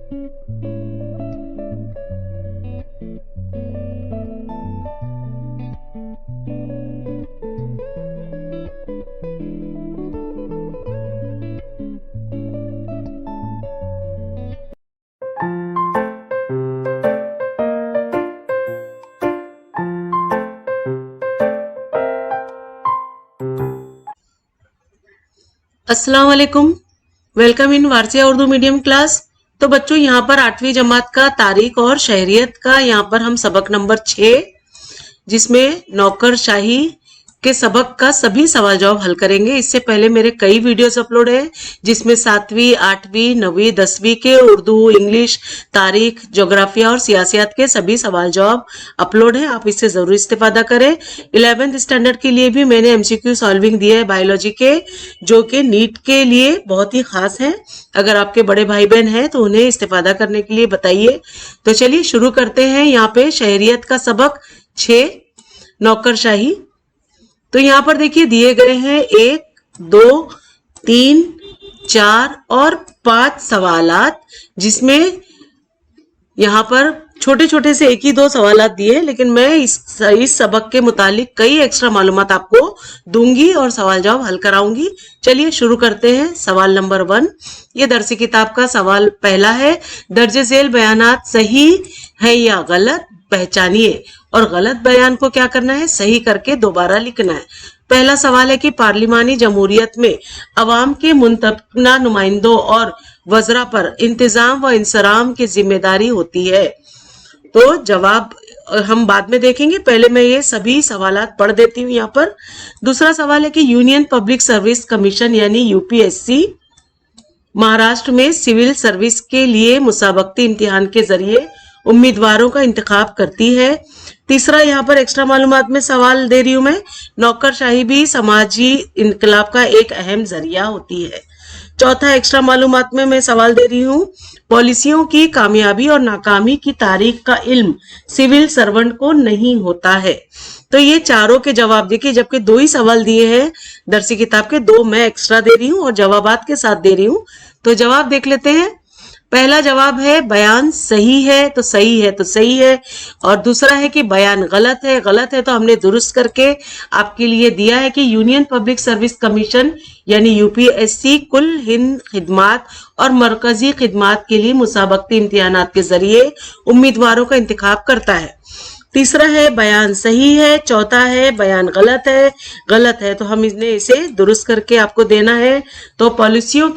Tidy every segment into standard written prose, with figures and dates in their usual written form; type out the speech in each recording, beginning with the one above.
अस्सलाम वालेकुम, welcome in Warsia Urdu medium class. तो बच्चों यहाँ पर 8वीं जमात का तारीख और शहरियत का यहाँ पर हम सबक नंबर 6 जिसमें नौकरशाही के सबक का सभी सवाल जवाब हल करेंगे। इससे पहले मेरे कई वीडियोस अपलोड हैं जिसमें 7वीं, 8वीं, 9वीं, 10वीं के उर्दू, इंग्लिश, तारीख, ज्योग्राफिया और सियासियात के सभी सवाल जवाब अपलोड हैं। आप इससे जरूर इस्तेफादा करें। 11th स्टैंडर्ड के लिए भी मैंने एमसीक्यू सॉल्विंग दिया है बायोलॉजी के, जो कि नीट के लिए बहुत ही खास है। अगर आपके बड़े भाई बहन हैं तो उन्हें इस्तेफादा करने के लिए बताइए। तो चलिए शुरू करते हैं। यहाँ पे शहरियत का सबक 6 नौकरशाही। तो यहाँ पर देखिए दिए गए हैं 1, 2, 3, 4 और 5 सवालात, जिसमें यहाँ पर छोटे छोटे से 1 ही 2 सवालात दिए, लेकिन मैं इस सबक के मुतालिक कई एक्स्ट्रा मालूमात आपको दूंगी और सवाल जवाब हल कराऊंगी। चलिए शुरू करते हैं। सवाल नंबर 1, ये दरसी किताब का सवाल पहला है। दर्जे झेल बयानात सही है या गलत पहचानिए, और गलत बयान को क्या करना है, सही करके दोबारा लिखना है। पहला सवाल है कि पार्लिमानी जमहूरियत में अवाम के मुंतखब नुमाइंदों और वज़रा पर इंतजाम व इंसराम की जिम्मेदारी होती है। तो जवाब हम बाद में देखेंगे, पहले मैं ये सभी सवालात पढ़ देती हूँ यहाँ पर। दूसरा सवाल है कि यूनियन पब्लिक सर्विस कमीशन यानी यूपीएससी महाराष्ट्र में सिविल सर्विस के लिए मुसाबकती इम्तिहान के जरिए उम्मीदवारों का इंतखाब करती है। तीसरा यहाँ पर एक्स्ट्रा मालूमात में सवाल दे रही हूं मैं, नौकरशाही भी समाजी इनकलाब का एक अहम जरिया होती है। चौथा एक्स्ट्रा मालूमात में मैं सवाल दे रही हूँ, पॉलिसियों की कामयाबी और नाकामी की तारीख का इल्म सिविल सर्वेंट को नहीं होता है। तो ये चारों के जवाब देखिए, जबकि 2 ही सवाल दिए हैं दरसी किताब के, 2 मैं एक्स्ट्रा दे रही हूँ और जवाबात के साथ दे रही हूँ। तो जवाब देख लेते हैं। पहला जवाब है बयान सही है तो सही है तो सही है, और दूसरा है कि बयान गलत है। गलत है तो हमने दुरुस्त करके आपके लिए दिया है कि यूनियन पब्लिक सर्विस कमीशन यानी यूपीएससी कुल हिंद खिदमात और मरकजी खिदमात के लिए मुसाबकती इम्तिहानात के जरिए उम्मीदवारों का इंतखाब करता है। तीसरा है बयान सही है, चौथा है बयान गलत है। गलत है तो हम इसे दुरुस्त करके आपको देना है। तो पॉलिसियों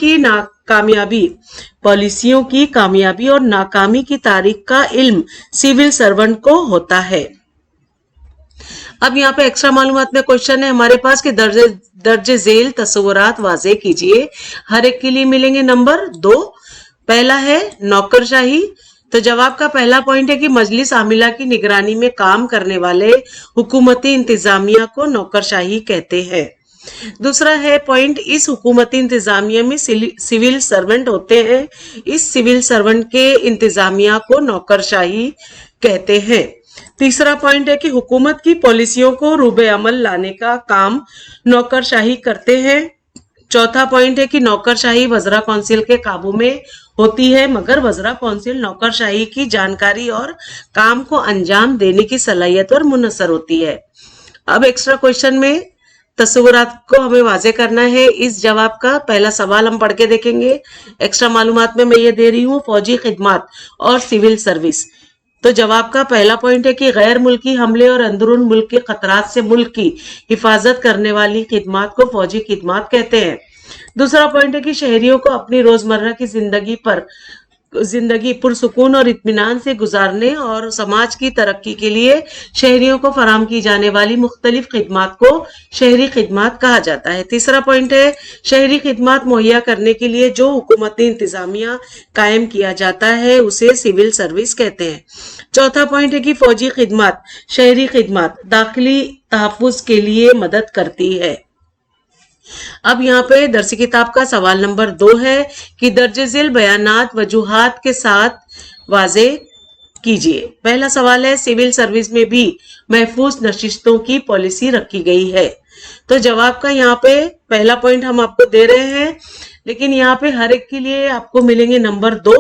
की कामयाबी और नाकामी की तारीख का इल्म सिविल सर्वेंट को होता है। अब यहाँ पे एक्स्ट्रा मालूमात में क्वेश्चन है हमारे पास कि दर्जे झेल तस्वुरात वाजे कीजिए। हर एक के लिए मिलेंगे नंबर 2। पहला है नौकरशाही। तो जवाब का पहला पॉइंट है कि मजलिस आमिला की निगरानी में काम करने वाले हुकूमती इंतजामिया को नौकरशाही कहते हैं। दूसरा है पॉइंट, इस हुकूमती इंतजामिया में सिविल सर्वेंट होते हैं। इस सिविल सर्वेंट के इंतजामिया को नौकरशाही कहते हैं। तीसरा पॉइंट है कि हुकूमत की पॉलिसियों को रूबे अमल लाने का काम नौकरशाही करते हैं। चौथा पॉइंट है कि नौकरशाही वज़रा काउंसिल के काबू में होती है, मगर वज़रा काउंसिल नौकरशाही की जानकारी और काम को अंजाम देने की सलाहियत पर मुनहसर होती है। अब एक्स्ट्रा क्वेश्चन में तस्वुरात को हमें वाजे करना है। इस जवाब का पहला सवाल हम पढ़ के देखेंगे। एक्स्ट्रा मालूमात में मैं ये दे रही हूँ फौजी खिदमात और सिविल सर्विस। तो जवाब का पहला पॉइंट है कि गैर मुल्की हमले और अंदरून मुल्क के खतरात से मुल्क की हिफाजत करने वाली खिदमात को फौजी खिदमात कहते हैं। दूसरा पॉइंट है कि शहरियों को अपनी रोजमर्रा की जिंदगी पुरसुकून और इत्मीनान से गुजारने और समाज की तरक्की के लिए शहरियों को फराहम की जाने वाली मुख्तलिफ खिदमात को शहरी खिदमात कहा जाता है। तीसरा पॉइंट है शहरी खिदमात मुहैया करने के लिए जो हुकूमती इंतजामिया कायम किया जाता है उसे सिविल सर्विस कहते हैं। चौथा पॉइंट है कि फौजी खिदमात शहरी खिदमात दाखिली तहफ्फुज के लिए मदद करती है। अब यहाँ पे दरसी किताब का सवाल नंबर 2 है कि दर्जे झेल बयानात वजूहात के साथ वाजे कीजिए। पहला सवाल है सिविल सर्विस में भी महफूज नशिस्तों की पॉलिसी रखी गई है। तो जवाब का यहाँ पे पहला पॉइंट हम आपको दे रहे हैं, लेकिन यहाँ पे हर एक के लिए आपको मिलेंगे नंबर 2।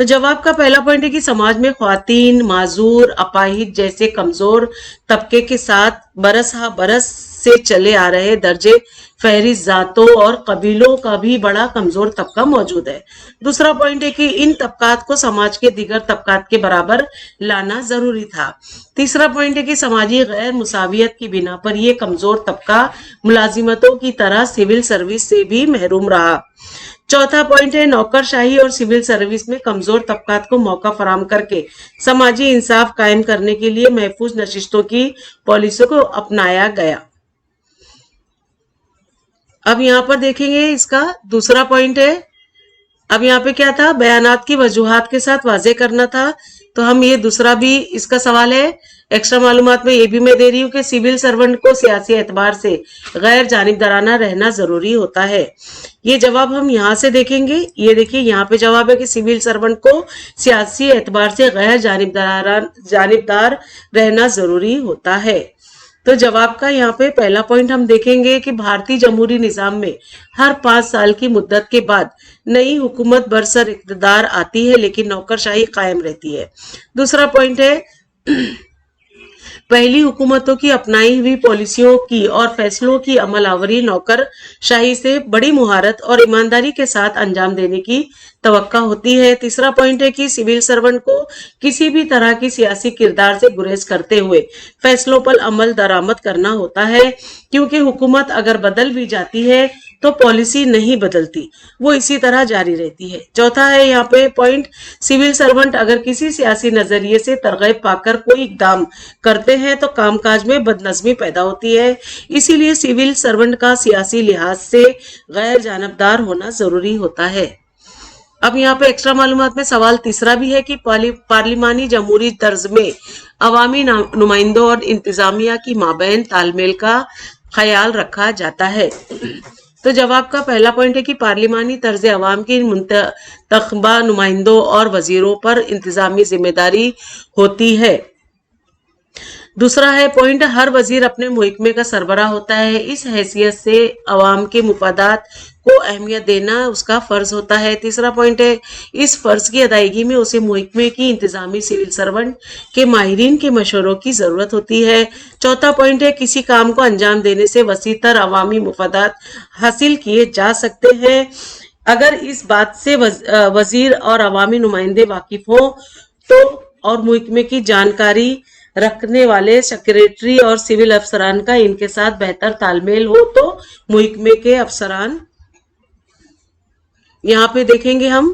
تو जवाब का पहला पॉइंट है कि समाज में ख्वातीन, माजूर, अपाहिज जैसे कमजोर तबके के साथ बरस हा बरस से चले आ रहे दर्जे फहरिस्त जातों और कबीलों का भी बड़ा कमजोर तबका मौजूद है। दूसरा पॉइंट है कि इन तबकात को समाज के दीगर तबकात के बराबर लाना जरूरी था। तीसरा पॉइंट है कि समाजी गैर मुसावियत की बिना पर यह कमजोर तबका मुलाजिमतों की तरह सिविल सर्विस से भी महरूम रहा। चौथा पॉइंट है नौकरशाही और सिविल सर्विस में कमजोर तबकात को मौका फराहम करके समाजी इंसाफ कायम करने के लिए महफूज नशिस्तों की पॉलिसी को अपनाया गया। अब यहाँ पर देखेंगे इसका दूसरा पॉइंट है। अब यहाँ पे क्या था, बयानात की वजूहात के साथ वाजे करना था। तो हम ये दूसरा भी इसका सवाल है, एक्स्ट्रा मालूमात में ये भी मैं दे रही हूँ कि सिविल सर्वेंट को सियासी एतबार से गैर जानिबदाराना रहना जरूरी होता है। ये जवाब हम यहाँ से देखेंगे। ये देखिए यहाँ पे जवाब है कि सिविल सर्वेंट को सियासी एतबार से गैर जानिबदार रहना जरूरी होता है। तो जवाब का यहाँ पे पहला पॉइंट हम देखेंगे कि भारतीय जमहूरी निजाम में हर 5 साल की मुद्दत के बाद नई हुकूमत बरसर इक़्तिदार आती है लेकिन नौकरशाही कायम रहती है। दूसरा पॉइंट है पहली हुकूमतों की अपनाई हुई पॉलिसियों की और फैसलों की अमलावरी नौकरशाही से बड़ी मुहारत और ईमानदारी के साथ अंजाम देने की तवक्का होती है। तीसरा पॉइंट है कि सिविल सर्वेंट को किसी भी तरह की सियासी किरदार से गुरेज करते हुए फैसलों पर अमल दरामद करना होता है, क्योंकि हुकूमत अगर बदल भी जाती है तो पॉलिसी नहीं बदलती, वो इसी तरह जारी रहती है। चौथा है यहाँ पे पॉइंट, सिविल सर्वेंट अगर किसी सियासी नजरिए से तरगीब पाकर कोई इकदाम करते हैं तो कामकाज में बदनज़मी पैदा होती है, इसीलिए सिविल सर्वेंट का सियासी लिहाज से गैर जानबदार होना जरूरी होता है। अब यहाँ पे एक्स्ट्रा मालूमात में सवाल तीसरा भी है कि पार्लिमानी जमहूरी तर्ज में अवामी नुमाइंदों और इंतजामिया की माबैन तालमेल का ख्याल रखा जाता है। तो जवाब का पहला पॉइंट है कि पार्लिमानी तर्ज अवाम की मुंतखबा नुमाइंदों और वजीरों पर इंतजामी जिम्मेदारी होती है। दूसरा है पॉइंट, हर वजीर अपने महकमे का सरबराह होता है, इस हैसियत से अवाम के मुफादात को अहमियत देना उसका फर्ज होता है। तीसरा पॉइंट है इस फर्ज की अदायगी में उसे महकमे की इंतजामी सिविल सर्वेंट के माहिरीन के मशवरों की जरूरत होती है। चौथा पॉइंट है किसी काम को अंजाम देने से वसीतर अवामी मुफादात हासिल किए जा सकते हैं अगर इस बात से वजीर और अवामी नुमाइंदे वाकिफ हो तो, और महकमे की जानकारी रखने वाले सेक्रेटरी और सिविल अफसरान का इनके साथ बेहतर तालमेल हो तो महकमे के अफसरान, यहाँ पे देखेंगे हम,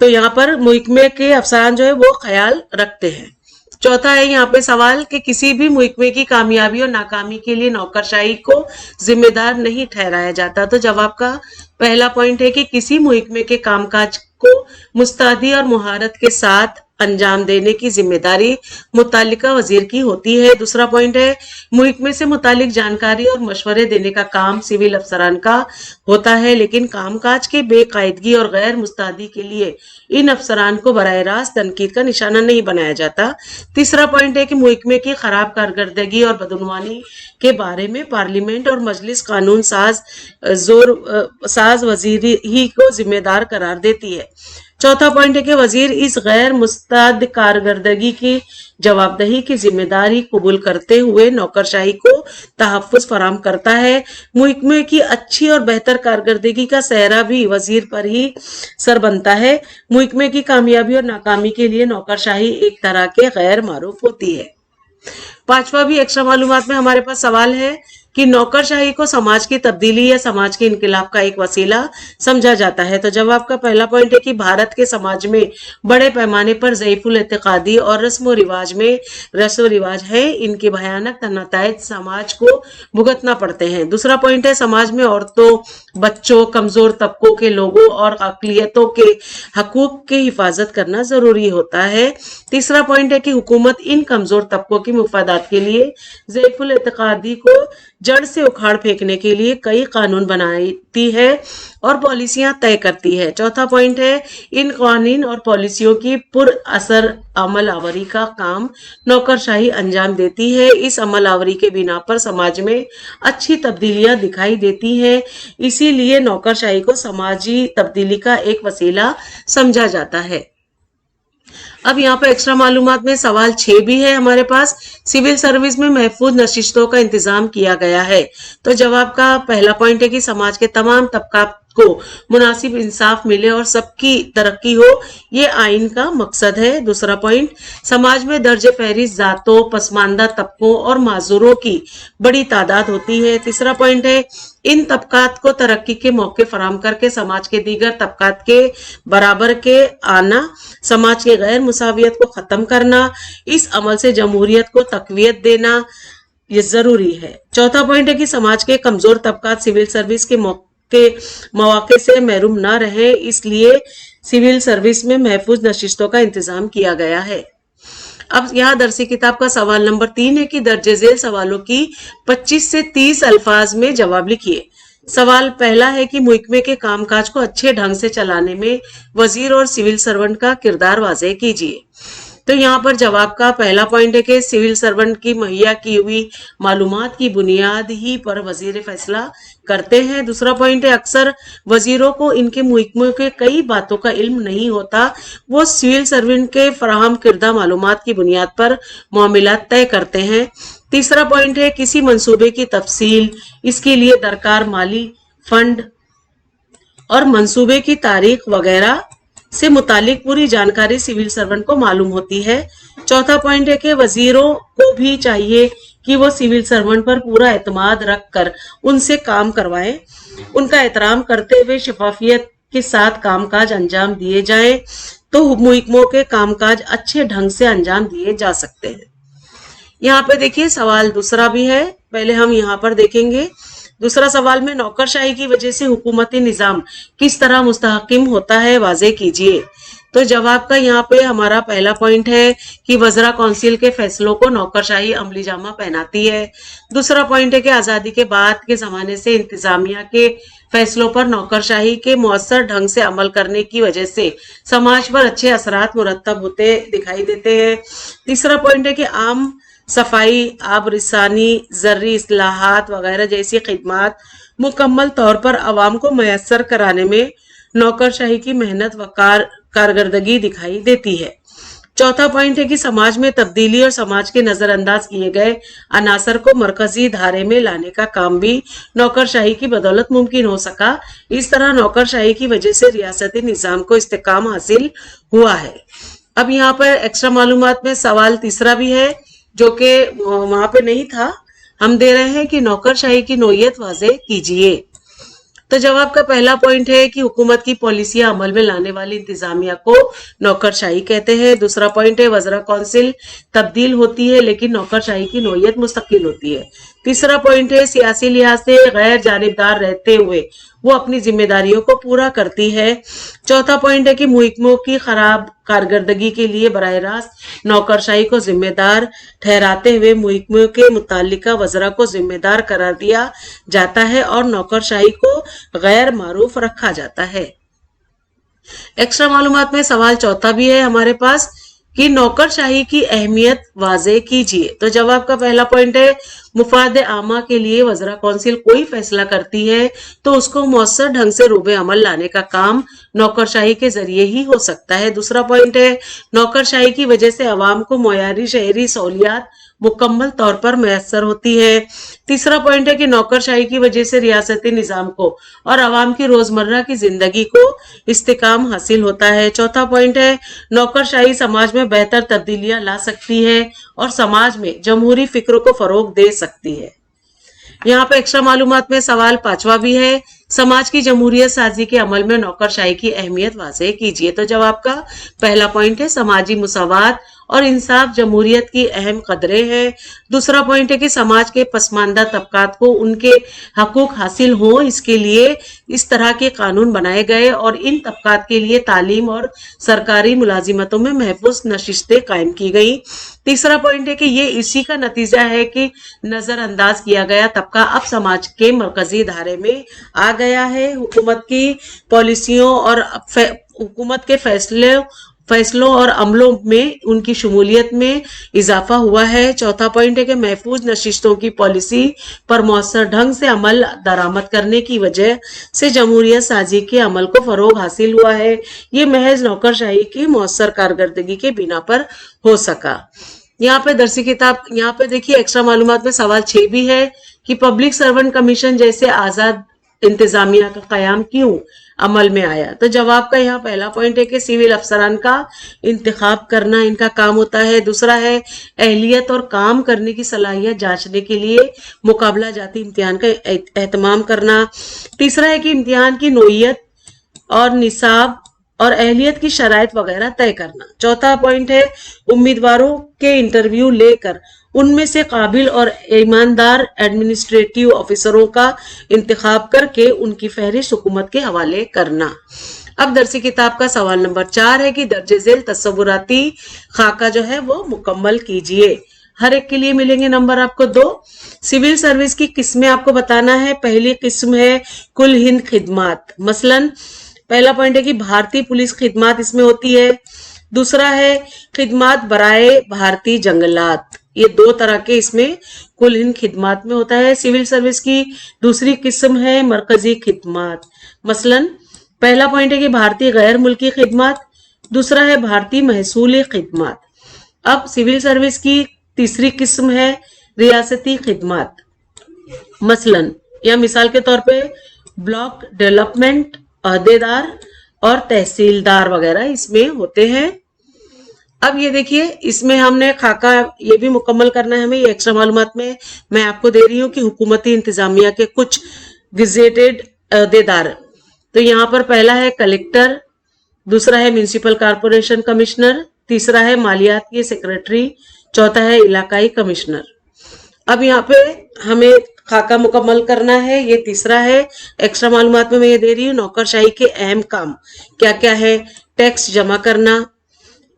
तो यहाँ पर महकमे के अफसरान जो है वो ख्याल रखते हैं। चौथा है यहाँ पे सवाल कि किसी भी महकमे की कामयाबी और नाकामी के लिए नौकरशाही को जिम्मेदार नहीं ठहराया जाता। तो जवाब का पहला पॉइंट है कि किसी महकमे के कामकाज को मुस्तैदी और मुहारत के साथ अंजाम देने की जिम्मेदारी मुतालिका वजीर की होती है। दूसरा पॉइंट है महकमे से मुतालिक जानकारी और मशवरे देने का काम सिविल अफसरान का होता है, लेकिन कामकाज के बेकायदगी और गैर मुस्तैदी के लिए इन अफसरान को बराह रास्त तनकीद का निशाना नहीं बनाया जाता। तीसरा पॉइंट है कि महकमे की खराब कारकर्दगी और बदनुमानी के बारे में पार्लियामेंट और मजलिस कानून साज वजीर ही को जिम्मेदार करार देती है। चौथा पॉइंट है कि वजीर इस गैर मुस्तैद कारकर्दगी की जवाबदेही की जिम्मेदारी कबूल करते हुए नौकरशाही को तहफ़्फ़ुज़ फराहम करता है। महकमे की अच्छी और बेहतर कारकर्दगी का सेहरा भी वजीर पर ही सर बनता है। महकमे की कामयाबी और नाकामी के लिए नौकरशाही एक तरह के गैर मारूफ होती है। पांचवा भी एक्स्ट्रा मालूमात में हमारे पास सवाल है कि नौकरशाही को समाज की तब्दीली या समाज के इनकलाब का एक वसीला समझा जाता है। तो जवाब का पहला पॉइंट है कि भारत के समाज में बड़े पैमाने पर ज़ईफुल एतिक़ादी और रस्म रिवाज है, इनके भयानक नताइज समाज को भुगतना पड़ते हैं। दूसरा पॉइंट है समाज में औरतों, बच्चों, कमजोर तबकों के लोगों और अक़लियतों के हकूक़ की हिफाजत करना जरूरी होता है। तीसरा पॉइंट है कि हुकूमत इन कमजोर तबकों की मुफादात के लिए ज़ईफुल एतिक़ादी को जड़ से उखाड़ फेंकने के लिए कई कानून बनाती है और पॉलिसियां तय करती है। चौथा पॉइंट है, इन कानून और पॉलिसियों की पुर असर अमल आवरी का काम नौकरशाही अंजाम देती है। इस अमल आवरी के बिना पर समाज में अच्छी तब्दीलियां दिखाई देती हैं, इसीलिए नौकरशाही को समाजी तब्दीली का एक वसीला समझा जाता है। अब यहाँ पर एक्स्ट्रा मालूमात में सवाल 6 भी है हमारे पास। सिविल सर्विस में महफूज नशिस्तों का इंतजाम किया गया है। तो जवाब का पहला पॉइंट है कि समाज के तमाम तबकात को मुनासिब इंसाफ मिले और सबकी तरक्की हो, ये आइन का मकसद है। दूसरा पॉइंट, समाज में दर्जे फहरिस्त जातों, पसमानदा तबकों और माजूरों की बड़ी तादाद होती है। तीसरा पॉइंट है, इन तबकात को तरक्की के मौके फराहम करके समाज के दीगर तबकात के बराबर के आना, समाज के गैर मुसावियत को खत्म करना, इस अमल से जमहूरियत को तकवीयत देना ये जरूरी है। चौथा पॉइंट है कि समाज के कमजोर तबकात सिविल सर्विस के मौके से महरूम न रहे, इसलिए सिविल सर्विस में महफूज नशिस्तों का इंतजाम किया गया है। अब यहाँ दरसी किताब का सवाल नंबर 3 है कि दर्जे झेल सवालों की 25 से 30 अल्फाज में जवाब लिखिए। सवाल पहला है कि मुहकमे के कामकाज को अच्छे ढंग से चलाने में वजीर और सिविल सर्वेंट का किरदार वाज़ेह कीजिए। तो यहाँ पर जवाब का पहला पॉइंट है कि सिविल सर्वेंट की मुहैया की हुई मालूमात की बुनियाद ही पर वजीर फैसला करते हैं। दूसरा पॉइंट है, अक्सर वजीरों को इनके मुहकमे के कई बातों का इल्म नहीं होता, वो सिविल सर्वेंट के फराहम किरदा मालूमात की बुनियाद पर मामलात तय करते हैं। तीसरा पॉइंट है, किसी मंसूबे की तफसील, इसके लिए दरकार माली फंड और मंसूबे की तारीख वगैरह से मुतालिक पूरी जानकारी सिविल सर्वेंट को मालूम होती है। चौथा पॉइंट है कि वजीरों को भी चाहिए कि वो सिविल सर्वेंट पर पूरा एतमाद रख कर उनसे काम करवाएं। उनका एहतराम करते हुए शफाफियत के साथ कामकाज अंजाम दिए जाएं, तो मुहकमों के कामकाज अच्छे ढंग से अंजाम दिए जा सकते हैं। यहाँ पे देखिए सवाल दूसरा भी है, पहले हम यहाँ पर देखेंगे। दूसरा सवाल में नौकरशाही की वजह से हुकूमती निजाम किस तरह मुस्तहकम होता है, वाज़ेह कीजिए। तो जवाब का यहाँ पे हमारा पहला पॉइंट है कि वज़रा कौंसिल के फैसलों को नौकरशाही अमली जामा पहनाती है। दूसरा पॉइंट है कि आज़ादी के बाद के ज़माने से इंतजामिया के फैसलों पर नौकरशाही के मौसर ढंग से अमल करने की वजह से समाज पर अच्छे असरात मुरत्तब होते दिखाई देते हैं। तीसरा पॉइंट है कि आम सफाई, आब रिसानी, ज़र्री इस्लाहात वगैरह जैसी खिदमात मुकम्मल तौर पर आवाम को मैसर कराने में नौकरशाही की मेहनत व कारकर्दगी दिखाई देती है। चौथा पॉइंट है कि समाज में तब्दीली और समाज के नजरअंदाज किए गए अनासर को मरकजी धारे में लाने का काम भी नौकरशाही की बदौलत मुमकिन हो सका। इस तरह नौकरशाही की वजह से रियासती निजाम को इस्तेकाम हासिल हुआ है। अब यहाँ पर एक्स्ट्रा मालूमात में सवाल तीसरा भी है जो कि वहां पे नहीं था, हम दे रहे हैं कि नौकरशाही की नोयत वाज़ेह कीजिए। तो जवाब का पहला पॉइंट है कि हुकूमत की पॉलिसियां अमल में लाने वाली इंतजामिया को नौकरशाही कहते हैं। दूसरा पॉइंट है, वज़रा कौंसिल तब्दील होती है लेकिन नौकरशाही की नोयत मुस्तकिल होती है। तीसरा पॉइंट है, सियासी लिहाज से गैर जानिबदार रहते हुए वो अपनी जिम्मेदारियों को पूरा करती है। चौथा पॉइंट है कि मुहकमों की खराब कारकर्दगी के लिए बराह रास्त नौकरशाही को जिम्मेदार ठहराते हुए मुहकमों के मुतालिका वज़रा को जिम्मेदार करार दिया जाता है और नौकरशाही को गैर मारूफ रखा जाता है। एक्स्ट्रा मालूमात में सवाल चौथा भी है हमारे पास कि नौकरशाही की अहमियत वाज़ेह कीजिए। तो जवाब का पहला पॉइंट है, मुफाद आमा के लिए वज़रा कौंसिल कोई फैसला करती है तो उसको मौसर ढंग से रूबे अमल लाने का काम नौकरशाही के जरिए ही हो सकता है। दूसरा पॉइंट है, नौकरशाही की वजह से अवाम को मयारी शहरी सहूलियात मुकम्मल तौर पर मैसर होती है। तीसरा पॉइंट है कि नौकरशाही की वजह से रियासती निजाम को और अवाम की रोजमर्रा की जिंदगी को इस्तेकाम हासिल होता है। चौथा पॉइंट है, नौकरशाही समाज में बेहतर तब्दीलियां ला सकती है और समाज में जमहूरी फिक्र को फरोग दे सकती है। यहाँ पे एक्स्ट्रा मालूमात में सवाल पांचवा भी है, समाज की जमहूरियत साजी के अमल में नौकरशाही की अहमियत वाज़ेह कीजिए। तो जवाब का पहला पॉइंट है समाजी मुसावात और इंसाफ जमहूरियत की अहम कदरें हैं। दूसरा पॉइंट है कि समाज के पसमानदा तबकात को उनके हकूक हासिल हो, इसके लिए इस तरह के कानून बनाए गए और इन तबकात के लिए तालीम और सरकारी मुलाजिमतों में महफूज नशिस्तें कायम की गई। तीसरा पॉइंट है कि ये इसी का नतीजा है कि नजरअंदाज किया गया तबका अब समाज के मरकजी धारे में आ गया है। हुकूमत की पॉलिसियों और हुकूमत के फैसलों और अमलों में उनकी शमूलियत में इजाफा हुआ है। चौथा पॉइंट है कि महफूज नशिस्तों की पॉलिसी पर मौसर ढंग से अमल दरामद करने की वजह से जमहूरियत साजी के अमल को फरोग हासिल हुआ है। ये महज नौकरशाही की मौसर कारकर्दगी के बिना पर हो सका। यहाँ पे दरसी किताब, यहाँ पे देखिए एक्स्ट्रा मालूमात में सवाल 6 भी है कि पब्लिक सर्वेंट कमीशन जैसे आजाद इंतजामिया का कयाम क्यों अमल में आया। तो जवाब का यहाँ पहला पॉइंट है कि सिविल अफसरान का इंतखाब करना इनका काम होता है। दूसरा है अहलियत और काम करने की सलाहियत जांचने के लिए मुकाबला जाती इम्तिहान का एहतमाम करना। तीसरा है कि इम्तिहान की नोयत और निसाब और अहलियत की शराइत वगैरह तय करना। चौथा पॉइंट है उम्मीदवारों के इंटरव्यू लेकर उनमें से काबिल और ईमानदार एडमिनिस्ट्रेटिव ऑफिसरों का इंतखाब करके उनकी फहरिस्त हुकूमत के हवाले करना। अब दरसी किताब का सवाल नंबर 4 है कि दर्जे झेल तस्वुराती खाका जो है वो मुकम्मल कीजिए। हर एक के लिए मिलेंगे नंबर आपको 2। सिविल सर्विस की किस्में आपको बताना है। पहली किस्म है कुल हिंद खिदमात, मसलन पहला पॉइंट है कि भारतीय पुलिस खिदमात इसमें होती है। दूसरा है खिदमात बराए भारतीय जंगलात, ये 2 तरह के इसमें कुल हिंद खिदमात में होता है। सिविल सर्विस की दूसरी किस्म है मरकजी खिदमात, मसलन पहला पॉइंट है कि भारतीय गैर मुल्की खिदमात, दूसरा है भारतीय महसूली खिदमात। अब सिविल सर्विस की तीसरी किस्म है रियासती खिदमात, मसलन या मिसाल के तौर पे ब्लॉक डेवलपमेंट अहदेदार और तहसीलदार वगैरह इसमें होते हैं। अब ये देखिए इसमें हमने खाका ये भी मुकम्मल करना है हमें, ये एक्स्ट्रा मालूमात में मैं आपको दे रही हूँ कि हुकूमती इंतजामिया के कुछ गेजेटेड अहदेदार। तो यहाँ पर पहला है कलेक्टर, दूसरा है म्यूनिसिपल कॉर्पोरेशन कमिश्नर, तीसरा है मालियात के सेक्रेटरी, चौथा है इलाकाई कमिश्नर। अब यहाँ पे हमें खाका मुकम्मल करना है, ये तीसरा है। एक्स्ट्रा मालूमात में मैं ये दे रही हूँ नौकरशाही के अहम काम क्या क्या है। टैक्स जमा करना,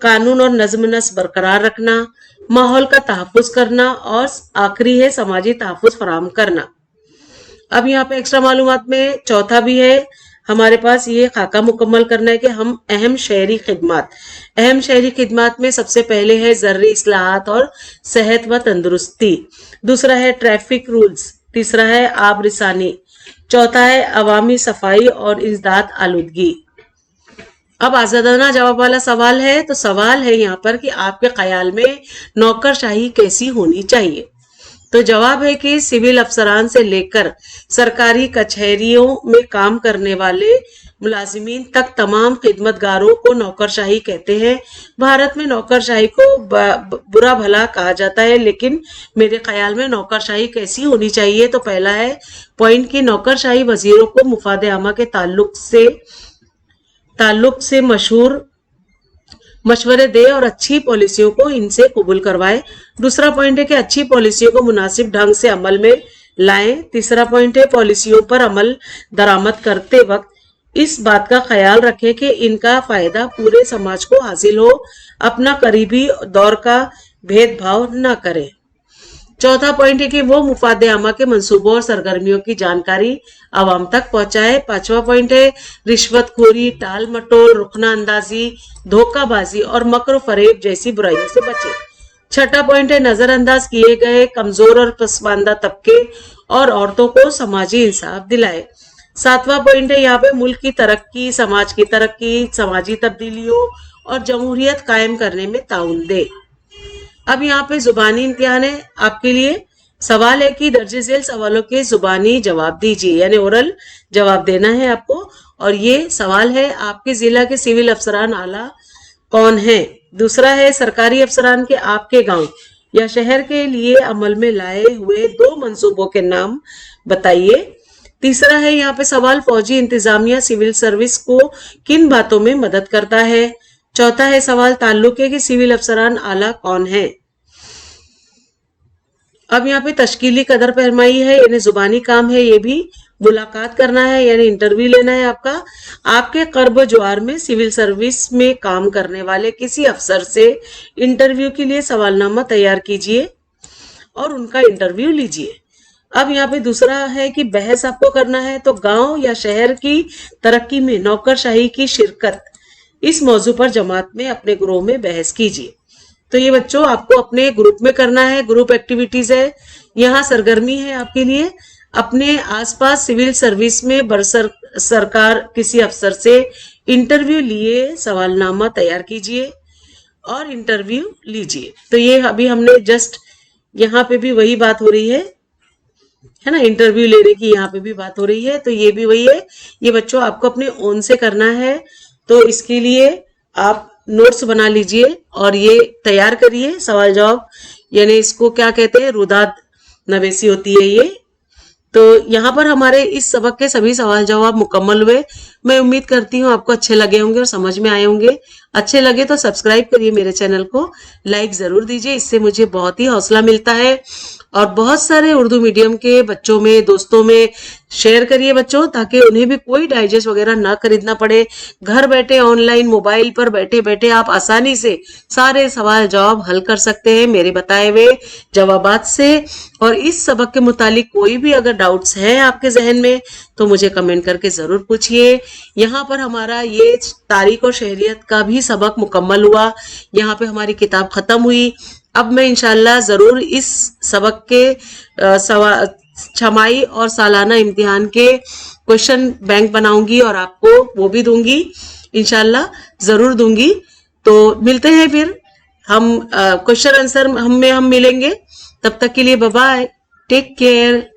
कानून और नज्म नस्ब बरकरार रखना, माहौल का तहफ़्फ़ुज़ करना और आखिरी है समाजी तहफ़्फ़ुज़ फराहम करना। अब यहाँ पे एक्स्ट्रा मालूमात में चौथा भी है हमारे पास, ये खाका मुकम्मल करना है कि हम अहम शहरी खिदमात में सबसे पहले है ज़र्री इस्लाहात और सेहत व तंदुरुस्ती, दूसरा है ट्रैफिक रूल्स, तीसरा है आब रिसानी, चौथा है अवामी सफाई और इंसदाद आलूदगी। अब आजादाना जवाब वाला सवाल है। तो सवाल है यहाँ पर कि आपके ख्याल में नौकरशाही कैसी होनी चाहिए। तो जवाब है कि सिविल अफसरान से लेकर सरकारी कचहरियों में काम करने वाले मुलाजिमीन तक तमाम खिदमतगारों को नौकरशाही कहते हैं। भारत में नौकरशाही को बुरा भला कहा जाता है, लेकिन मेरे ख्याल में नौकरशाही कैसी होनी चाहिए। तो पहला है पॉइंट की नौकरशाही वजीरों को मुफाद आमा के ताल्लुक से मशवरे दे और अच्छी पॉलिसियों को इनसे कबूल करवाए। दूसरा पॉइंट है कि अच्छी पॉलिसियों को मुनासिब ढंग से अमल में लाएं। तीसरा पॉइंट है पॉलिसियों पर अमल दरामद करते वक्त इस बात का ख्याल रखें कि इनका फायदा पूरे समाज को हासिल हो, अपना करीबी दौर का भेदभाव न करें। चौथा पॉइंट है कि वो मुफाद आमा के मंसूबों और सरगर्मियों की जानकारी आवाम तक पहुंचाए। पांचवा पॉइंट है रिश्वतखोरी, टाल मटोल, रुखना अंदाजी, धोखाबाजी और मकर फरेब जैसी बुराइयों से बचे। छठा पॉइंट है नजरअंदाज किए गए कमजोर और पसमानदा तबके और औरतों को समाजी इंसाफ दिलाए। सातवां पॉइंट है यहाँ पे मुल्क की तरक्की, समाज की तरक्की, समाजी तब्दीलियों और जमहूरियत कायम करने में ताउन दे। अब यहाँ पे जुबानी इम्तिहान है आपके लिए। सवाल है कि दर्जे झेल सवालों के जुबानी जवाब दीजिए, यानी ओरल जवाब देना है आपको। और ये सवाल है आपके जिला के सिविल अफसरान आला कौन है। दूसरा है सरकारी अफसरान के आपके गांव या शहर के लिए अमल में लाए हुए 2 मंसूबों के नाम बताइए। तीसरा है यहाँ पे सवाल, फौजी इंतजामिया सिविल सर्विस को किन बातों में मदद करता है। चौथा है सवाल, ताल्लुके के सिविल अफसरान आला कौन है। अब यहाँ पे तश्कीली कदर फरमाई है, यानी जुबानी काम है, ये भी मुलाकात करना है यानी इंटरव्यू लेना है आपका। आपके कर्ब ज्वार में सिविल सर्विस में काम करने वाले किसी अफसर से इंटरव्यू के लिए सवालनामा तैयार कीजिए और उनका इंटरव्यू लीजिए। अब यहाँ पे दूसरा है कि बहस आपको करना है, तो गांव या शहर की तरक्की में नौकरशाही की शिरकत, इस मौजू पर जमात में अपने ग्रुप में बहस कीजिए। तो ये बच्चों आपको अपने ग्रुप में करना है, ग्रुप एक्टिविटीज है। यहाँ सरगर्मी है आपके लिए, अपने आसपास सिविल सर्विस में बरसर सरकार किसी अफसर से इंटरव्यू लिए सवालनामा तैयार कीजिए और इंटरव्यू लीजिए। तो ये अभी हमने जस्ट यहाँ पे भी वही बात हो रही है ना, इंटरव्यू लेने की यहाँ पे भी बात हो रही है, तो ये भी वही है। ये बच्चों आपको अपने ओन से करना है, तो इसके लिए आप नोट्स बना लीजिए और ये तैयार करिए सवाल जवाब, यानी इसको क्या कहते हैं, रुदाद नवेसी होती है ये। तो यहाँ पर हमारे इस सबक के सभी सवाल जवाब मुकम्मल हुए। मैं उम्मीद करती हूँ आपको अच्छे लगे होंगे और समझ में आए होंगे। अच्छे लगे तो सब्सक्राइब करिए मेरे चैनल को, लाइक जरूर दीजिए, इससे मुझे बहुत ही हौसला मिलता है। और बहुत सारे उर्दू मीडियम के बच्चों में, दोस्तों में शेयर करिए बच्चों, ताकि उन्हें भी कोई डाइजेस्ट वगैरह ना खरीदना पड़े। घर बैठे ऑनलाइन मोबाइल पर बैठे बैठे आप आसानी से सारे सवाल जवाब हल कर सकते हैं मेरे बताए हुए जवाबात से। और इस सबक के मुतालिक कोई भी अगर डाउट्स हैं आपके जहन में तो मुझे कमेंट करके जरूर पूछिए। यहाँ पर हमारा ये तारीख और शहरियत का भी सबक मुकम्मल हुआ, यहाँ पे हमारी किताब खत्म हुई। अब मैं इंशाल्लाह जरूर इस सबक के छमाई और सालाना इम्तिहान के क्वेश्चन बैंक बनाऊंगी और आपको वो भी दूंगी, इंशाल्लाह जरूर दूंगी। तो मिलते हैं फिर हम क्वेश्चन आंसर हम मिलेंगे। तब तक के लिए बाय बाय, टेक केयर।